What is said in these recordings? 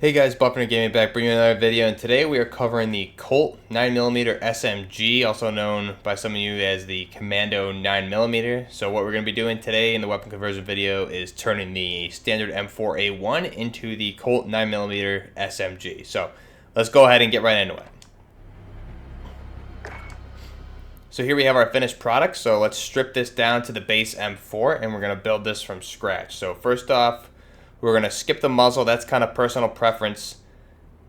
Hey guys, Buffner Gaming back, bringing you another video, and today we are covering the Colt 9mm SMG, also known by some of you as the Commando 9mm. So what we're going to be doing today in the weapon conversion video is turning the standard M4A1 into the Colt 9mm SMG. So let's go ahead and get right into it. So here we have our finished product, so let's strip this down to the base M4 and we're going to build this from scratch. So first off, we're going to skip the muzzle. That's kind of personal preference.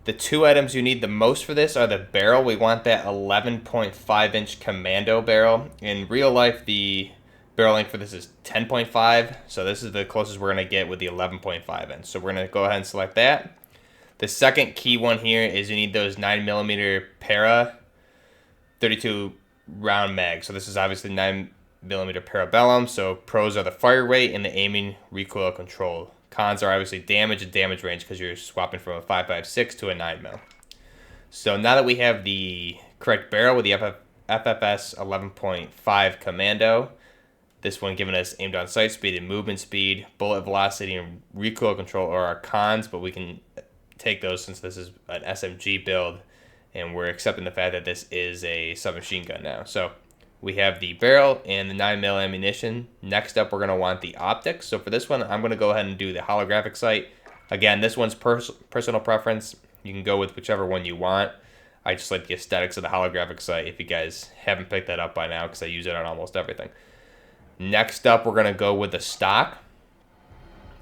The two items you need the most for this are the barrel. We want that 11.5 inch Commando barrel. In real life, the barrel length for this is 10.5. So this is the closest we're going to get with the 11.5 inch. So we're going to go ahead and select that. The second key one here is you need those 9mm Para 32 round mag. So this is obviously 9mm Parabellum. So pros are the fire rate and the aiming recoil control. Cons are obviously damage and damage range because you're swapping from a 5.56 to a 9mm. So now that we have the correct barrel with the FFS 11.5 Commando, this one giving us aim down sight speed and movement speed, bullet velocity and recoil control are our cons, but we can take those since this is an SMG build and we're accepting the fact that this is a submachine gun now. So we have the barrel and the 9mm ammunition. Next up, we're going to want the optics. So for this one, I'm going to go ahead and do the holographic sight. Again, this one's personal preference. You can go with whichever one you want. I just like the aesthetics of the holographic sight if you guys haven't picked that up by now because I use it on almost everything. Next up, we're going to go with the stock.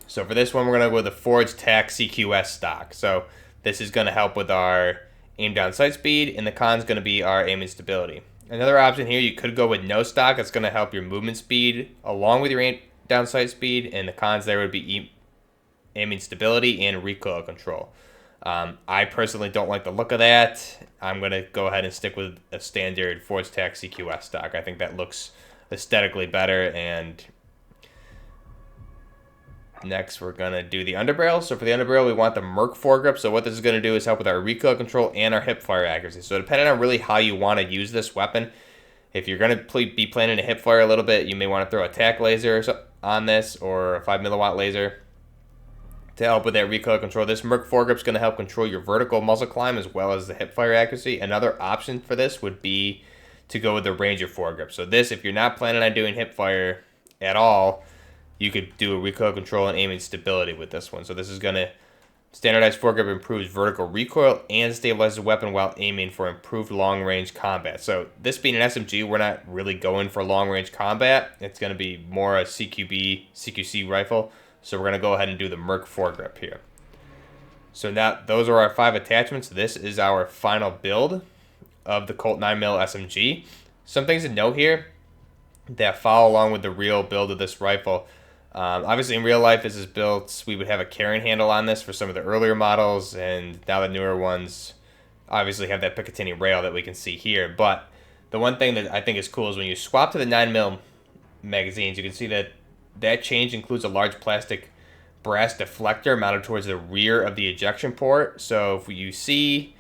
So for this one, we're going to go with the Forged Tac CQS stock. So this is going to help with our aim down sight speed, and the con's going to be our aiming stability. Another option here, you could go with no stock. It's going to help your movement speed along with your aim down sight speed, and the cons there would be aiming stability and recoil control. I personally don't like the look of that. I'm going to go ahead and stick with a standard Forged Tac CQS stock. I think that looks aesthetically better. And next, we're going to do the underbarrel. So for the underbarrel, we want the Merc foregrip. So what this is going to do is help with our recoil control and our hip fire accuracy. So depending on really how you want to use this weapon, if you're going to be planning to hip fire a little bit, you may want to throw a tac laser on this or a 5 milliwatt laser to help with that recoil control. This Merc foregrip is going to help control your vertical muzzle climb as well as the hip fire accuracy. Another option for this would be to go with the Ranger foregrip. So this, if you're not planning on doing hip fire at all, you could do a recoil control and aiming stability with this one. So this is going to standardize foregrip improves vertical recoil and stabilizes the weapon while aiming for improved long-range combat. So this being an SMG, we're not really going for long-range combat. It's going to be more a CQC rifle. So we're going to go ahead and do the Merc foregrip here. So now those are our 5 attachments. This is our final build of the Colt 9mm SMG. Some things to note here that follow along with the real build of this rifle. Obviously, in real life, as is built, we would have a carrying handle on this for some of the earlier models, and now the newer ones obviously have that Picatinny rail that we can see here. But the one thing that I think is cool is when you swap to the 9mm magazines, you can see that that change includes a large plastic brass deflector mounted towards the rear of the ejection port. So if you see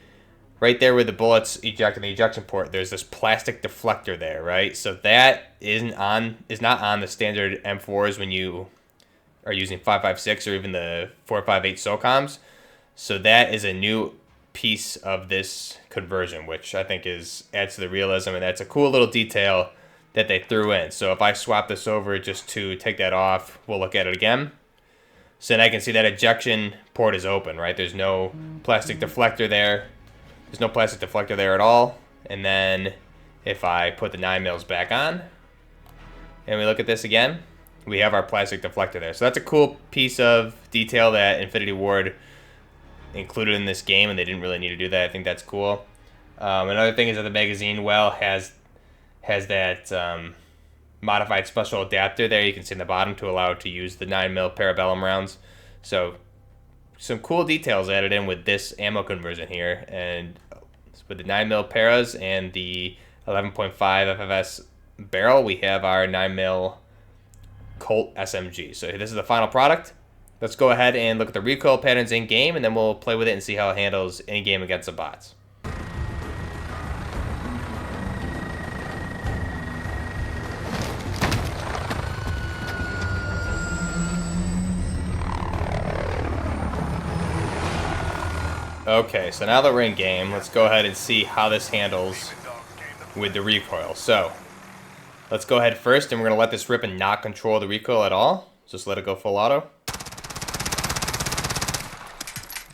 right there where the bullets eject in the ejection port, there's this plastic deflector there, right? So that is not on the standard M4s when you are using 5.56 or even the 4.58 SOCOMs. So that is a new piece of this conversion, which I think adds to the realism, and that's a cool little detail that they threw in. So if I swap this over just to take that off, we'll look at it again. So now I can see that ejection port is open, right? There's no plastic deflector there. There's no plastic deflector there at all. And then if I put the 9mm back on and we look at this again, we have our plastic deflector there. So that's a cool piece of detail that Infinity Ward included in this game, and they didn't really need to do that. I think that's cool. Another thing is that the magazine well has that modified special adapter there. You can see in the bottom to allow it to use the 9mm Parabellum rounds. So some cool details added in with this ammo conversion here, and with the 9mm Paras and the 11.5 FFS barrel, we have our 9mm Colt SMG. So this is the final product. Let's go ahead and look at the recoil patterns in game, and then we'll play with it and see how it handles in game against the bots. Okay, so now that we're in game, let's go ahead and see how this handles with the recoil. So, let's go ahead first, and we're going to let this rip and not control the recoil at all. Just let it go full auto.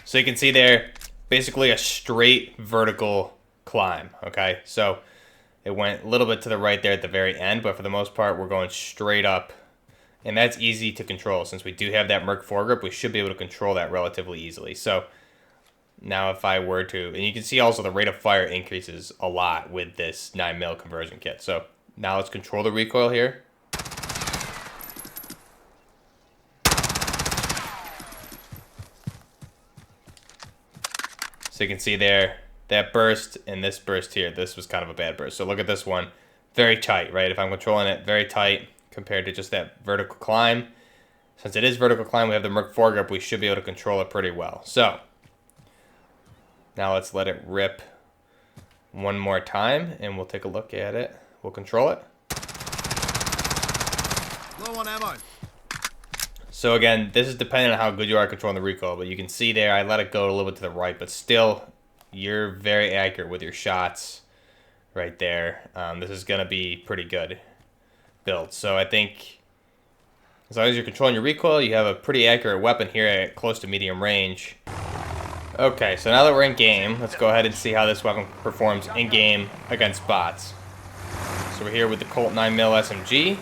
So you can see there, basically a straight vertical climb, okay? So it went a little bit to the right there at the very end, but for the most part, we're going straight up. And that's easy to control. Since we do have that Merc foregrip, we should be able to control that relatively easily. So now if I were to, and you can see also the rate of fire increases a lot with this 9mm conversion kit. So now let's control the recoil here. So you can see there, that burst and this burst here, this was kind of a bad burst. So look at this one, very tight, right? If I'm controlling it, very tight compared to just that vertical climb. Since it is vertical climb, we have the Merc foregrip, we should be able to control it pretty well. So now let's let it rip one more time and we'll take a look at it. We'll control it. Low on ammo. So again, this is depending on how good you are at controlling the recoil, but you can see there, I let it go a little bit to the right, but still, you're very accurate with your shots right there. This is going to be pretty good build. So I think as long as you're controlling your recoil, you have a pretty accurate weapon here at close to medium range. Okay, so now that we're in game, let's go ahead and see how this weapon performs in game against bots. So we're here with the Colt 9mm SMG.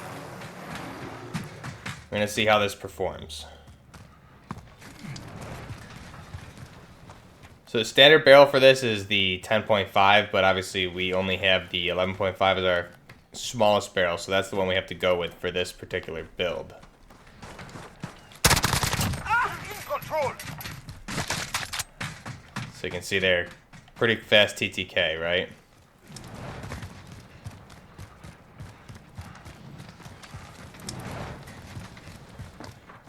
We're going to see how this performs. So the standard barrel for this is the 10.5, but obviously we only have the 11.5 as our smallest barrel, so that's the one we have to go with for this particular build. So you can see there, pretty fast TTK, right?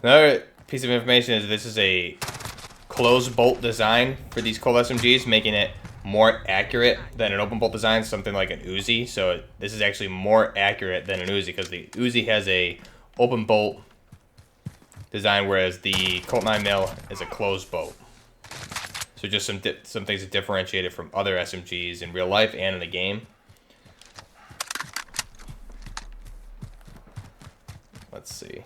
Another piece of information is this is a closed bolt design for these Colt SMGs, making it more accurate than an open bolt design, something like an Uzi. So this is actually more accurate than an Uzi because the Uzi has a open bolt design, whereas the Colt 9mm is a closed bolt. So just some things that differentiate it from other SMGs in real life and in the game. Let's see.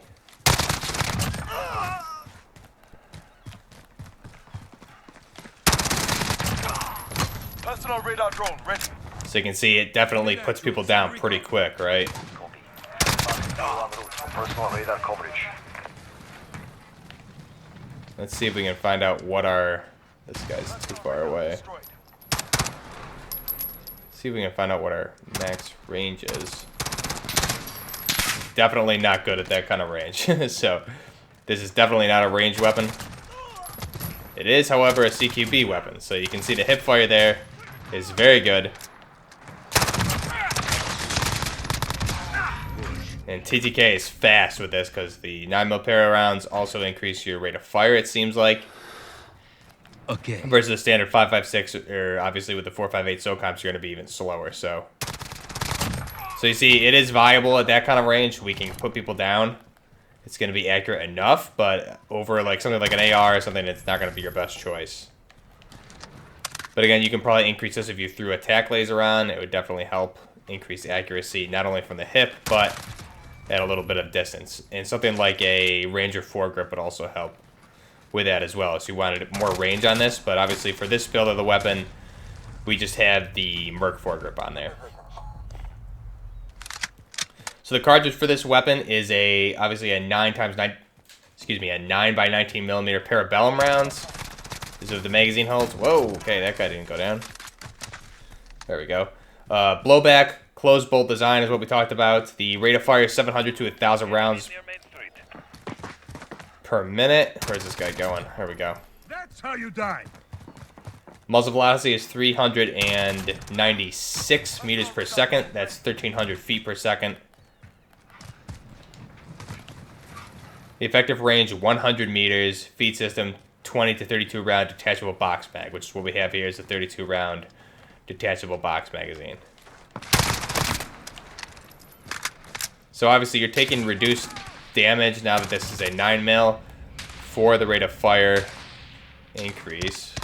Personal radar drone ready. So you can see it definitely puts people down pretty quick, right? Personal radar coverage. Let's see if we can find out what our... This guy's too far away. See if we can find out what our max range is. Definitely not good at that kind of range. So this is definitely not a ranged weapon. It is, however, a CQB weapon. So you can see the hip fire there is very good. And TTK is fast with this because the 9mm para rounds also increase your rate of fire, it seems like. Okay. Versus the standard 5.56, or obviously with the 4.58 SOCOMs, you're going to be even slower. So you see, it is viable at that kind of range. We can put people down. It's going to be accurate enough, but over like something like an AR or something, it's not going to be your best choice. But again, you can probably increase this if you threw a tac laser on. It would definitely help increase the accuracy, not only from the hip, but at a little bit of distance. And something like a Ranger foregrip would also help with that as well. So you wanted more range on this, but obviously for this build of the weapon, we just have the Merc foregrip on there. So the cartridge for this weapon is obviously a 9x9, a 9x19mm Parabellum rounds. These are the magazine holds. Whoa, okay, that guy didn't go down. There we go. Blowback, closed bolt design is what we talked about. The rate of fire is 700 to 1,000 rounds per minute. Where's this guy going? There we go. That's how you die. Muzzle velocity is 396 meters per second. That's 1,300 feet per second. The effective range, 100 meters. Feed system, 20 to 32 round detachable box mag, which is what we have here is a 32 round detachable box magazine. So obviously you're taking reduced damage now that this is a 9mm for the rate of fire increase.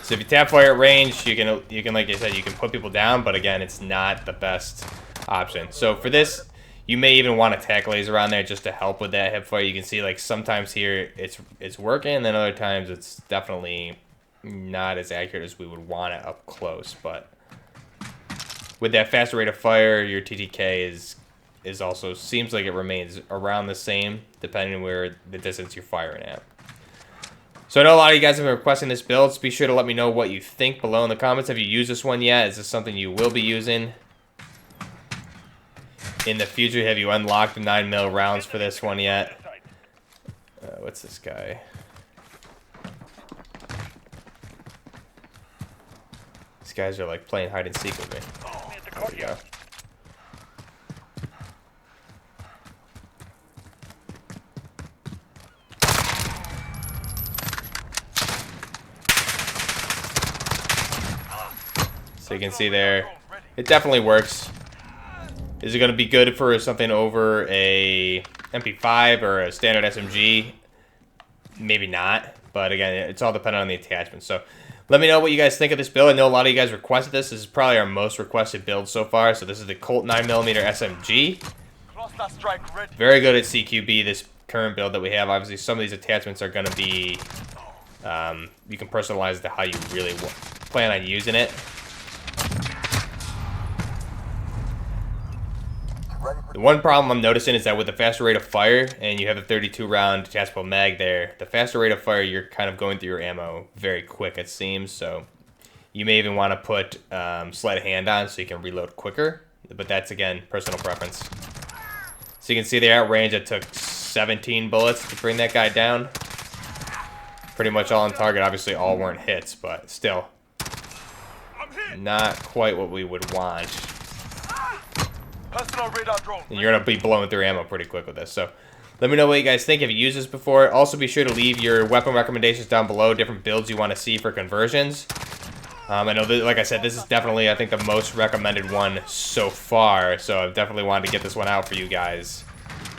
So if you tap fire at range, you can like I said, you can put people down, but again, it's not the best option. So for this, you may even want a tack laser on there just to help with that hip fire. You can see like sometimes here it's working, and then other times it's definitely not as accurate as we would want it up close. But with that faster rate of fire, your TTK is also seems like it remains around the same depending on where the distance you're firing at. So I know a lot of you guys have been requesting this build, so be sure to let me know what you think below in the comments. Have you used this one yet? Is this something you will be using in the future? Have you unlocked the 9mm rounds for this one yet? What's this guy? These guys are like playing hide and seek with me. There we go. So you can see there, it definitely works. Is it going to be good for something over a MP5 or a standard SMG? Maybe not, but again, it's all dependent on the attachment. So let me know what you guys think of this build. I know a lot of you guys requested this. This is probably our most requested build so far. So this is the Colt 9mm SMG. Very good at CQB, this current build that we have. Obviously, some of these attachments are going to be, you can personalize to how you really plan on using it. The one problem I'm noticing is that with the faster rate of fire, and you have a 32 round detachable mag there, the faster rate of fire, you're kind of going through your ammo very quick, it seems. So you may even want to put sleight of hand on so you can reload quicker. But that's, again, personal preference. So you can see there at range, it took 17 bullets to bring that guy down. Pretty much all on target. Obviously, all weren't hits, but still not quite what we would want. And you're going to be blowing through ammo pretty quick with this. So let me know what you guys think. Have you used this before? Also, be sure to leave your weapon recommendations down below. Different builds you want to see for conversions. I know, that, like I said, this is definitely, I think, the most recommended one so far. So I've definitely wanted to get this one out for you guys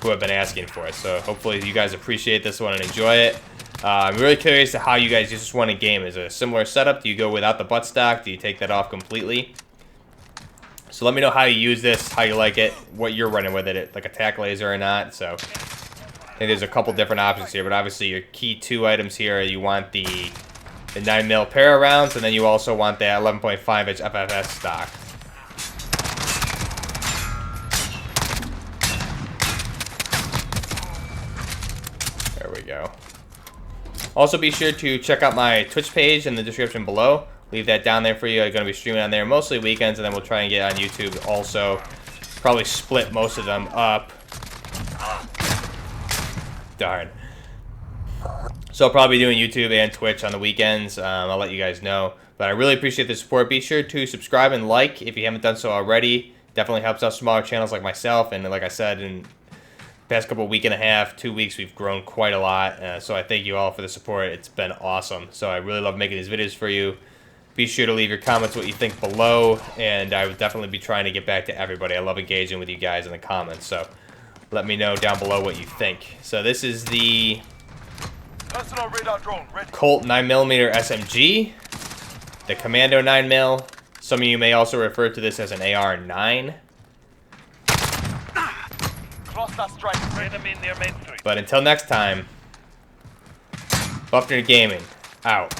who have been asking for it. So hopefully you guys appreciate this one and enjoy it. I'm really curious to how you guys use this one in game. Is it a similar setup? Do you go without the buttstock? Do you take that off completely? So let me know how you use this, how you like it, what you're running with it, like a tack laser or not. So I think there's a couple different options here, but obviously your key two items here, you want the 9mm para rounds, and then you also want that 11.5-inch FFS stock. There we go. Also be sure to check out my Twitch page in the description below. Leave that down there for you. I'm going to be streaming on there mostly weekends, and then we'll try and get on YouTube also. Probably split most of them up. Darn. So I'll probably be doing YouTube and Twitch on the weekends. I'll let you guys know. But I really appreciate the support. Be sure to subscribe and like if you haven't done so already. Definitely helps out smaller channels like myself. And like I said, in the past couple week and a half, 2 weeks, we've grown quite a lot. So I thank you all for the support. It's been awesome. So I really love making these videos for you. Be sure to leave your comments what you think below, and I would definitely be trying to get back to everybody. I love engaging with you guys in the comments, so let me know down below what you think. So this is the Colt 9mm SMG, the Commando 9mm. Some of you may also refer to this as an AR-9. But until next time, Buffner Gaming, out.